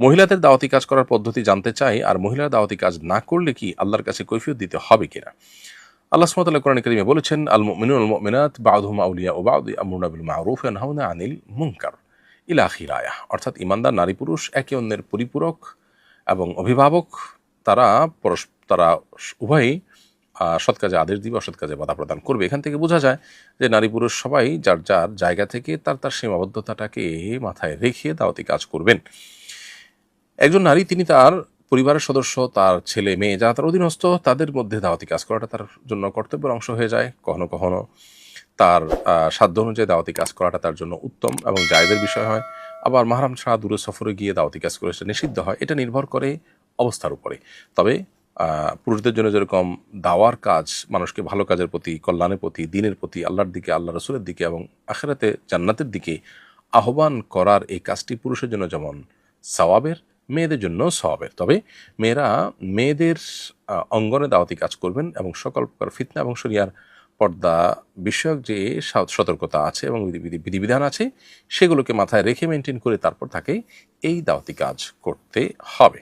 মহিলাদের দাওয়াতি কাজ করার পদ্ধতি জানতে চাই, আর মহিলারা দাওয়াতি কাজ না করলে কি আল্লাহর কাছে কৈফিয়ত দিতে হবে কিনা? আল্লাহ সুবহানাহু ওয়া তাআলা কোরআনে কারিমে বলেছেন, আল মুমিনুনা ওয়াল মুমিনাত বা'দুহুম আউলিয়াউ বা'দ ইয়া'মুরুনা বিল মা'রুফ ওয়া ইয়ানহাউনা আনিল মুনকার ইলা আখির আয়াহ। অর্থাৎ ঈমানদার নারী পুরুষ একে অন্যের পরিপূরক এবং অভিভাবক। তারা উভয়ই সৎ কাজে আদেশ দিবে, অসৎ কাজে বাধা প্রদান করবে। এখান থেকে বোঝা যায় যে নারী পুরুষ সবাই যার যার জায়গা থেকে তার সীমাবদ্ধতাটাকে মাথায় রেখে দাওয়াতি কাজ করবেন। একজন নারী তিনি তার পরিবারের সদস্য, তার ছেলে মেয়ে যারা তার অধীনস্থ, তাদের মধ্যে দাওয়াতি কাজ করাটা তার জন্য কর্তব্যের অংশ হয়ে যায়। কখনো কখনো তার সাধ্য অনুযায়ী দাওয়াতি কাজ করাটা তার জন্য উত্তম এবং জায়েজের বিষয় হয়। আবার মাহরাম ছাড়া দূরে সফরে গিয়ে দাওয়াতি কাজ করে সেটা নিষিদ্ধ হয়। এটা নির্ভর করে অবস্থার উপরে। তবে পুরুষদের জন্য যেরকম দাওয়ার কাজ মানুষকে ভালো কাজের প্রতি, কল্যাণের প্রতি, দ্বীনের প্রতি, আল্লাহর দিকে, আল্লাহ রাসূলের দিকে এবং আখিরাতে জান্নাতের দিকে আহ্বান করার এই কাজটি পুরুষের জন্য যেমন সওয়াবের, মেয়েদের জন্য সওয়াবের। তবে মেয়েরা মেয়েদের অঙ্গনে দাওয়াতি কাজ করবেন এবং সকল প্রকার ফিতনা এবং শরিয়ার পর্দা বিষয়ক যে সতর্কতা আছে এবং বিধিবিধান আছে সেগুলোকে মাথায় রেখে মেনটেন করে তারপর তাকে এই দাওয়াতি কাজ করতে হবে।